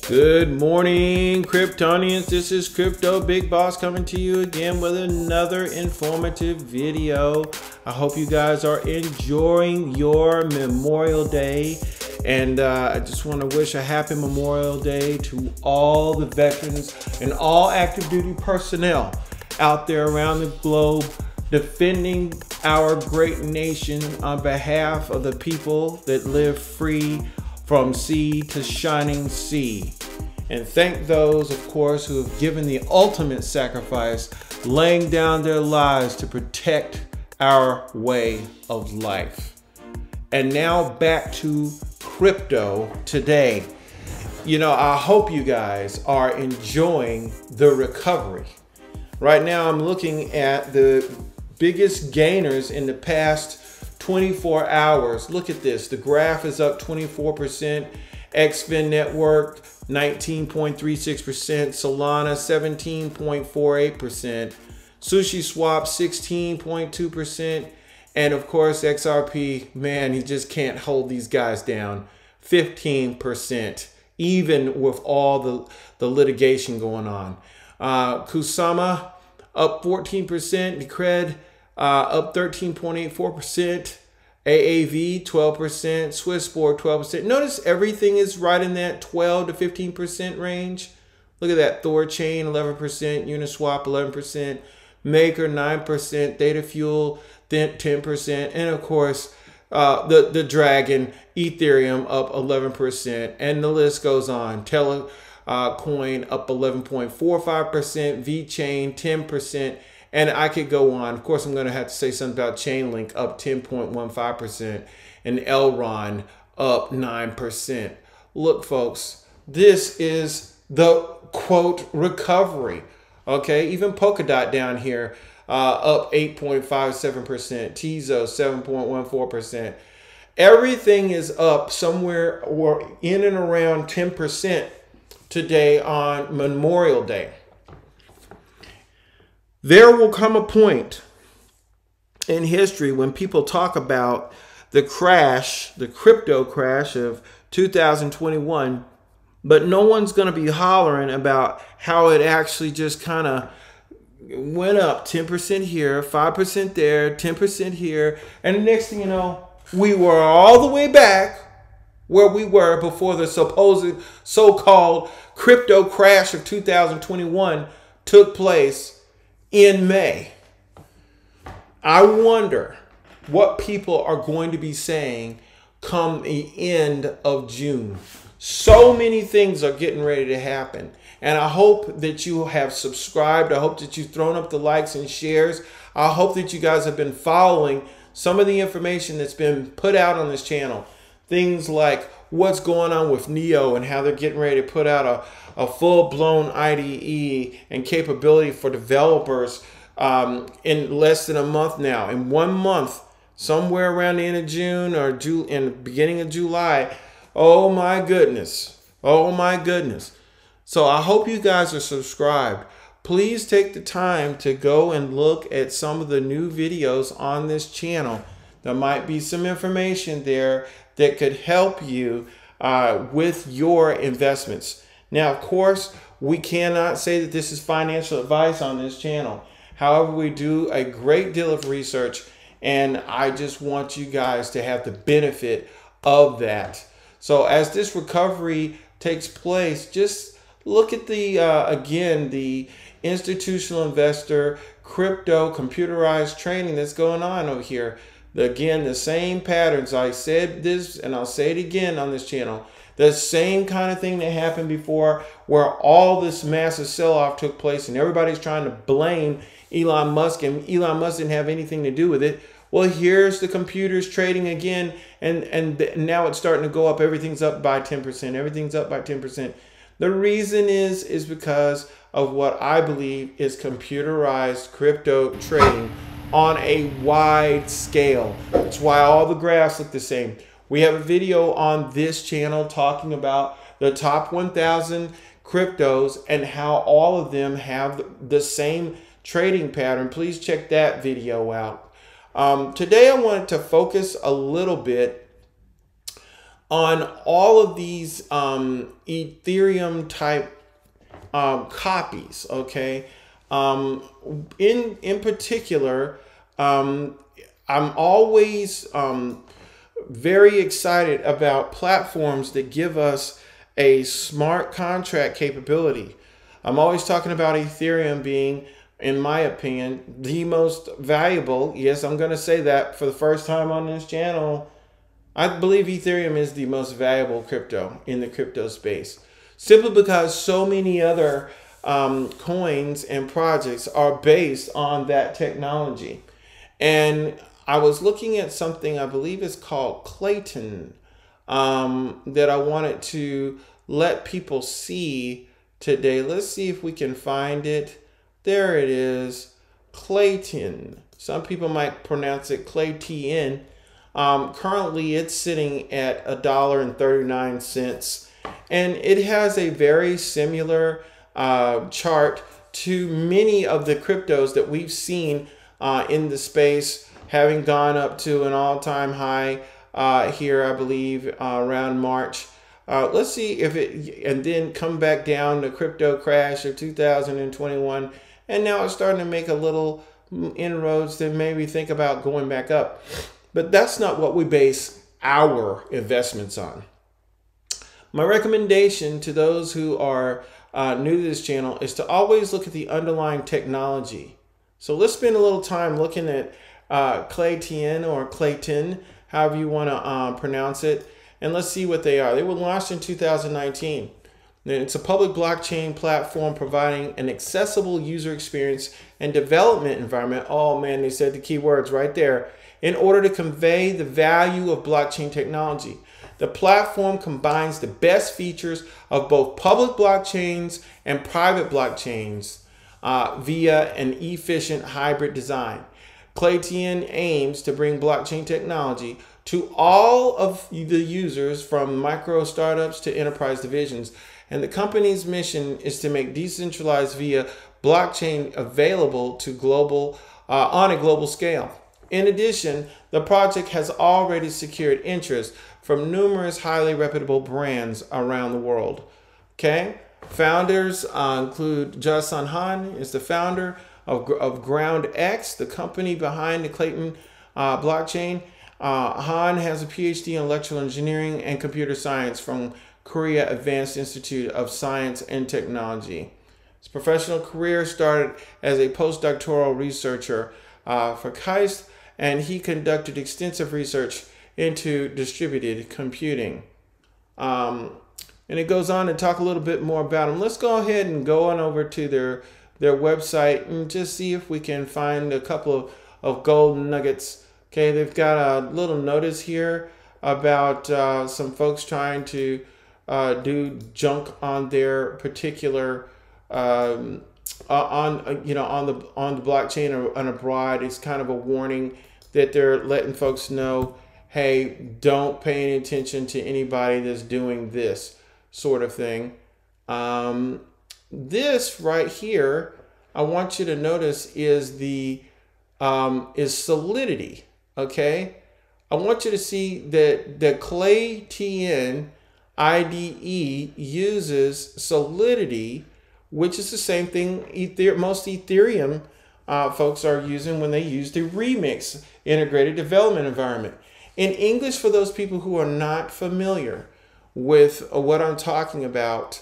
Good morning, Kryptonians. This is Crypto Big Boss coming to you again with another informative video. I hope you guys are enjoying your Memorial Day. And I just want to wish a happy Memorial Day to all the veterans and all active duty personnel out there around the globe defending our great nation on behalf of the people that live free from sea to shining sea. And thank those, of course, who have given the ultimate sacrifice, laying down their lives to protect our way of life. And now back to crypto today. You know, I hope you guys are enjoying the recovery. Right now, I'm looking at the biggest gainers in the past 24 hours. Look at this. The graph is up 24%. XFin Network 19.36%. Solana 17.48%. Sushi Swap 16.2%. And of course, XRP, man, he just can't hold these guys down. 15%, even with all the litigation going on. Kusama up 14%. Decred up 13.84%. AAV 12%. Swissport 12%. Notice everything is right in that 12 to 15% range. Look at that. Thorchain 11%. Uniswap 11%. Maker 9%. Theta Fuel 10%. And of course, the Dragon Ethereum up 11%. And the list goes on. Coin up 11.45%. VeChain 10%. And I could go on. Of course, I'm going to have to say something about Chainlink up 10.15% and Elrond up 9%. Look, folks, this is the quote recovery. Okay, even Polkadot down here up 8.57%. Tizo 7.14%. Everything is up somewhere or in and around 10% today on Memorial Day. There will come a point in history when people talk about the crash, the crypto crash of 2021, but no one's going to be hollering about how it actually just kind of went up 10% here, 5% there, 10% here. And the next thing you know, we were all the way back where we were before the supposed so-called crypto crash of 2021 took place in May. I wonder what people are going to be saying come the end of June. So many things are getting ready to happen. And I hope that you have subscribed. I hope that you've thrown up the likes and shares. I hope that you guys have been following some of the information that's been put out on this channel. Things like what's going on with Neo and how they're getting ready to put out a full-blown IDE and capability for developers in less than a month now. In 1 month, somewhere around the end of June or in the beginning of July. Oh my goodness. Oh my goodness. So I hope you guys are subscribed. Please take the time to go and look at some of the new videos on this channel. There might be some information there that could help you with your investments. Now, of course, we cannot say that this is financial advice on this channel. However, we do a great deal of research, and I just want you guys to have the benefit of that. So as this recovery takes place, just look at the, again, the institutional investor, crypto, computerized trading that's going on over here. Again, the same patterns. I said this and I'll say it again on this channel. The same kind of thing that happened before where all this massive sell-off took place and everybody's trying to blame Elon Musk and Elon Musk didn't have anything to do with it. Well, here's the computers trading again and now it's starting to go up. Everything's up by 10%. Everything's up by 10%. The reason is because of what I believe is computerized crypto trading on a wide scale. That's why all the graphs look the same. We have a video on this channel talking about the top 1,000 cryptos and how all of them have the same trading pattern. Please check that video out. Today I wanted to focus a little bit on all of these Ethereum type copies. Okay, in particular, I'm always very excited about platforms that give us a smart contract capability. I'm always talking about Ethereum being, in my opinion, the most valuable. Yes, I'm going to say that for the first time on this channel. I believe Ethereum is the most valuable crypto in the crypto space, simply because so many other coins and projects are based on that technology. And I was looking at something, I believe it's called Klaytn, that I wanted to let people see today. Let's see if we can find it. There it is, Klaytn. Some people might pronounce it Klaytn. Currently, it's sitting at $1.39, and it has a very similar chart to many of the cryptos that we've seen in the space, having gone up to an all-time high here, I believe, around March. Let's see if it, and then come back down the crypto crash of 2021, and now it's starting to make a little inroads to maybe think about going back up. But that's not what we base our investments on. My recommendation to those who are new to this channel is to always look at the underlying technology. So let's spend a little time looking at Klaytn or Klaytn, however you want to pronounce it, and let's see what they are. They were launched in 2019. It's a public blockchain platform providing an accessible user experience and development environment. Oh man, they said the key words right there. In order to convey the value of blockchain technology. The platform combines the best features of both public blockchains and private blockchains via an efficient hybrid design. Klaytn aims to bring blockchain technology to all of the users, from micro startups to enterprise divisions. And the company's mission is to make decentralized via blockchain available to global on a global scale. In addition, the project has already secured interest from numerous highly reputable brands around the world. Okay, founders include Jason Han is the founder of Ground X, the company behind the Klaytn blockchain. Han has a PhD in electrical engineering and computer science from Korea Advanced Institute of Science and Technology. His professional career started as a postdoctoral researcher for KAIST, and he conducted extensive research into distributed computing. And it goes on to talk a little bit more about them. Let's go ahead and go on over to their website and just see if we can find a couple of gold nuggets. Okay, they've got a little notice here about some folks trying to do junk on their particular on the blockchain or on abroad. It's kind of a warning that they're letting folks know, hey, don't pay any attention to anybody that's doing this sort of thing. This right here, I want you to notice is the is Solidity. Okay, I want you to see that the Klaytn IDE uses Solidity, which is the same thing most Ethereum folks are using when they use the Remix integrated development environment. In English, for those people who are not familiar with what I'm talking about,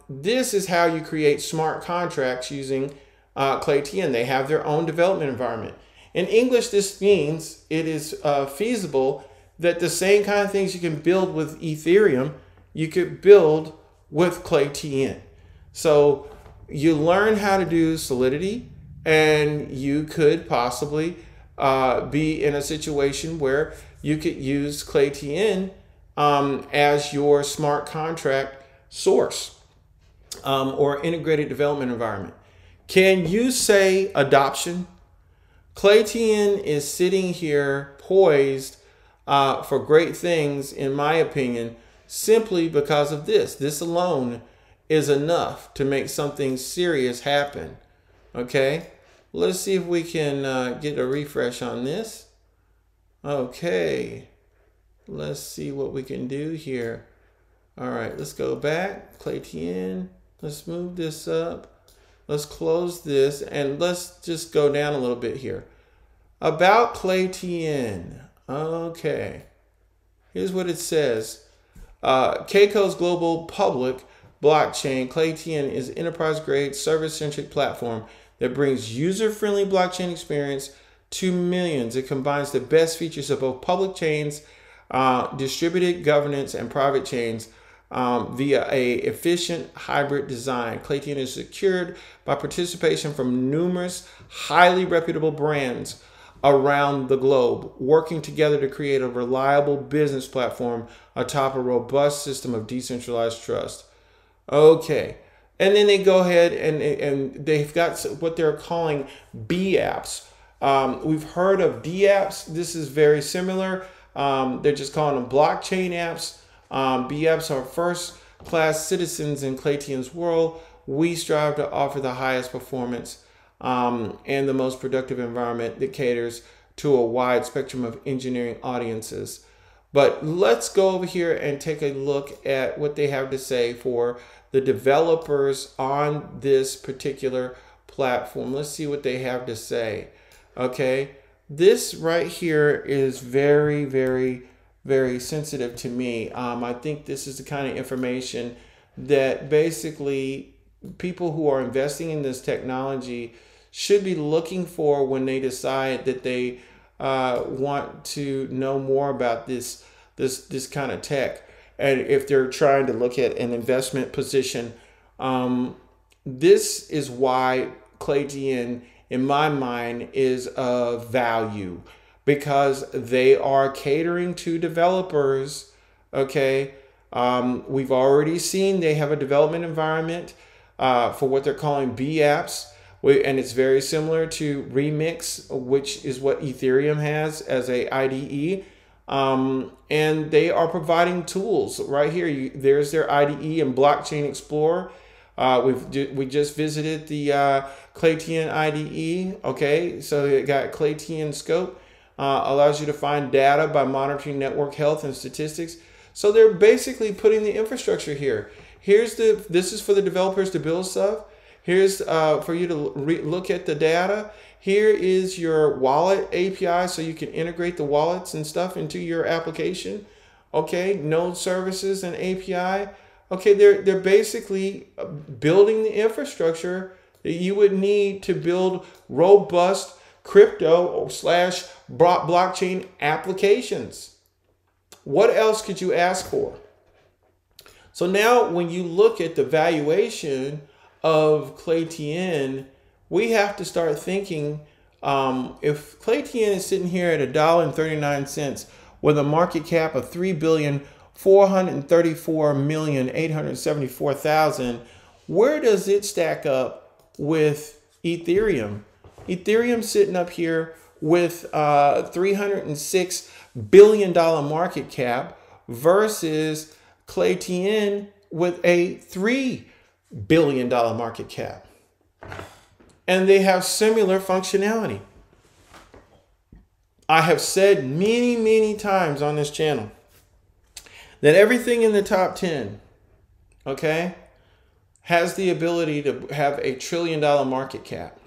this is how you create smart contracts using Klaytn. They have their own development environment. In English, this means it is feasible that the same kind of things you can build with Ethereum, you could build with Klaytn. So you learn how to do Solidity, and you could possibly be in a situation where you could use Klaytn as your smart contract source or integrated development environment. Can you say adoption? Klaytn is sitting here poised for great things, in my opinion, simply because of this. This alone is enough to make something serious happen. Okay, let's see if we can get a refresh on this. Okay, let's see what we can do here. All right, let's go back. Klaytn. Let's move this up. Let's close this and let's just go down a little bit here. About Klaytn. Okay. Here's what it says. Keiko's global public blockchain, Klaytn, is an enterprise-grade, service-centric platform that brings user-friendly blockchain experience to millions. It combines the best features of both public chains, distributed governance, and private chains via a efficient hybrid design. Klaytn is secured by participation from numerous highly reputable brands around the globe, working together to create a reliable business platform atop a robust system of decentralized trust. Okay. And then they go ahead and they've got what they're calling B apps. We've heard of D apps. This is very similar. They're just calling them blockchain apps. B apps are first-class citizens in Klaytn's world. We strive to offer the highest performance and the most productive environment that caters to a wide spectrum of engineering audiences. But let's go over here and take a look at what they have to say for the developers on this particular platform. Let's see what they have to say. Okay, this right here is very, very, very sensitive to me. I think this is the kind of information that basically people who are investing in this technology should be looking for when they decide that they want to know more about this kind of tech. And if they're trying to look at an investment position, this is why Klaytn, in my mind, is of value, because they are catering to developers. Okay, we've already seen they have a development environment for what they're calling B apps, and it's very similar to Remix, which is what Ethereum has as a IDE. And they are providing tools right here. There's their IDE and Blockchain Explorer. We just visited the Klaytn IDE. Okay, so it got Klaytn Scope, allows you to find data by monitoring network health and statistics. So they're basically putting the infrastructure here. This is for the developers to build stuff. Here's for you to look at the data. Here is your wallet API, so you can integrate the wallets and stuff into your application. Okay, node services and API. Okay, they're basically building the infrastructure that you would need to build robust crypto / blockchain applications. What else could you ask for? So now when you look at the valuation of Klaytn, we have to start thinking, if Klaytn is sitting here at $1.39 with a market cap of $3,434,874,000, where does it stack up with Ethereum? Ethereum's sitting up here with $306 billion market cap versus Klaytn with a $3 billion market cap. And they have similar functionality. I have said many, many times on this channel that everything in the top 10, okay, has the ability to have a $1 trillion market cap.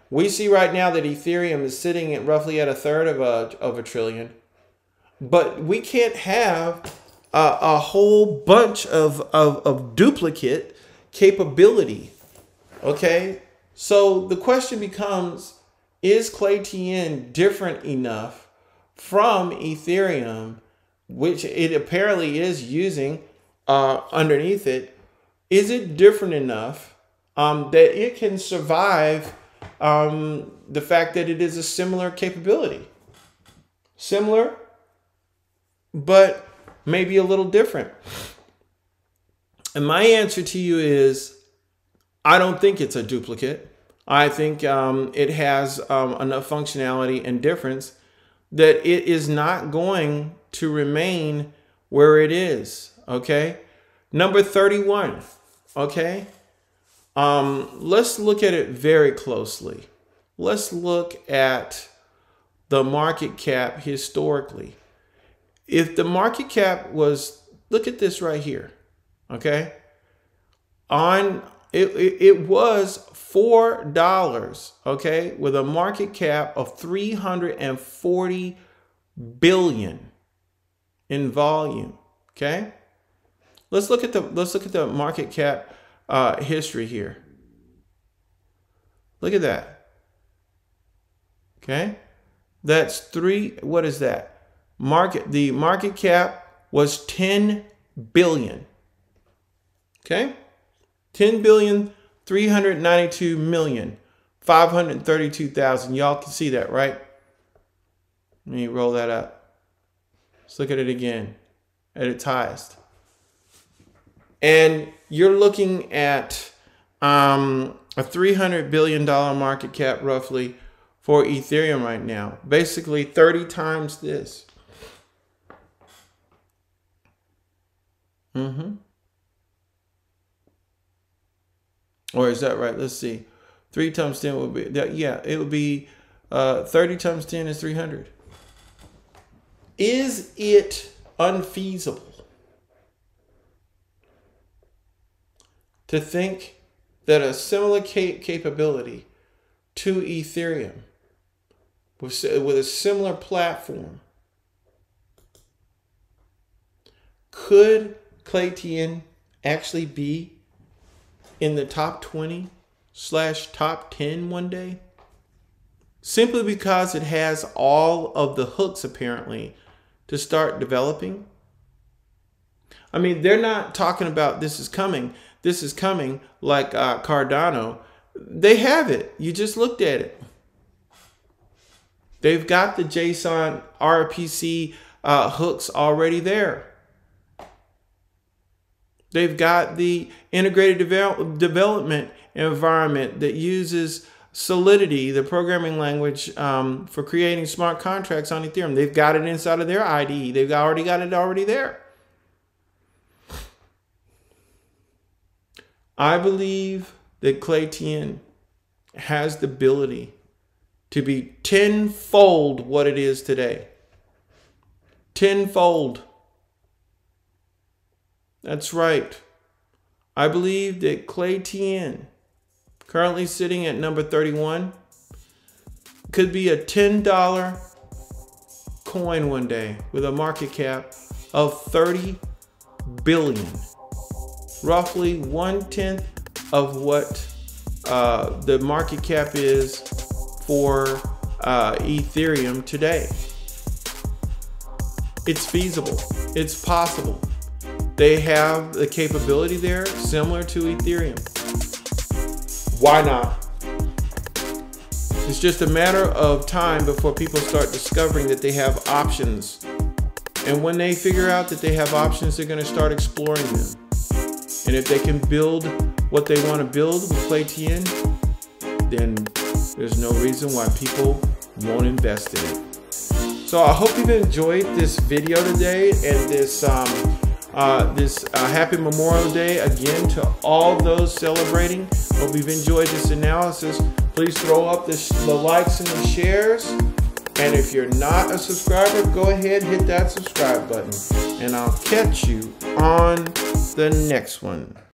We see right now that Ethereum is sitting at roughly at a third of a trillion, but we can't have a whole bunch of duplicate capability, okay? So the question becomes, is Klaytn different enough from Ethereum, which it apparently is using underneath it? Is it different enough that it can survive the fact that it is a similar capability? Similar, but maybe a little different. And my answer to you is, I don't think it's a duplicate. I think it has enough functionality and difference that it is not going to remain where it is. Okay. Number 31. Okay. Let's look at it very closely. Let's look at the market cap historically. If the market cap was, look at this right here, okay? It was $4, okay, with a market cap of 340 billion in volume, okay? Let's look at the market cap history here. Look at that. Okay? That's what is that? The market cap was 10 billion. Okay? 10,392,532,000. Y'all can see that, right? Let me roll that up. Let's look at it again at its highest. And you're looking at a $300 billion market cap roughly for Ethereum right now. Basically 30 times this. Or is that right? Let's see. 3 times 10 would be, yeah, it would be 30 times 10 is 300. Is it unfeasible to think that a similar capability to Ethereum with a similar platform could Klaytn actually be in the top 20/top 10 one day? Simply because it has all of the hooks apparently to start developing. I mean, they're not talking about this is coming like Cardano. They have it. You just looked at it. They've got the JSON RPC hooks already there. They've got the integrated development environment that uses Solidity, the programming language for creating smart contracts on Ethereum. They've got it inside of their IDE. They've already got it already there. I believe that Klaytn has the ability to be tenfold what it is today. Tenfold. That's right. I believe that Klaytn, currently sitting at number 31, could be a $10 coin one day with a market cap of 30 billion. Roughly 1/10 of what the market cap is for Ethereum today. It's feasible. It's possible. They have the capability there similar to Ethereum. Why not? It's just a matter of time before people start discovering that they have options. And when they figure out that they have options, they're going to start exploring them. And if they can build what they want to build with Klaytn, then there's no reason why people won't invest in it. So I hope you've enjoyed this video today and this happy Memorial Day again to all those celebrating. Hope you've enjoyed this analysis. Please throw up the likes and the shares. And if you're not a subscriber, go ahead and hit that subscribe button. And I'll catch you on the next one.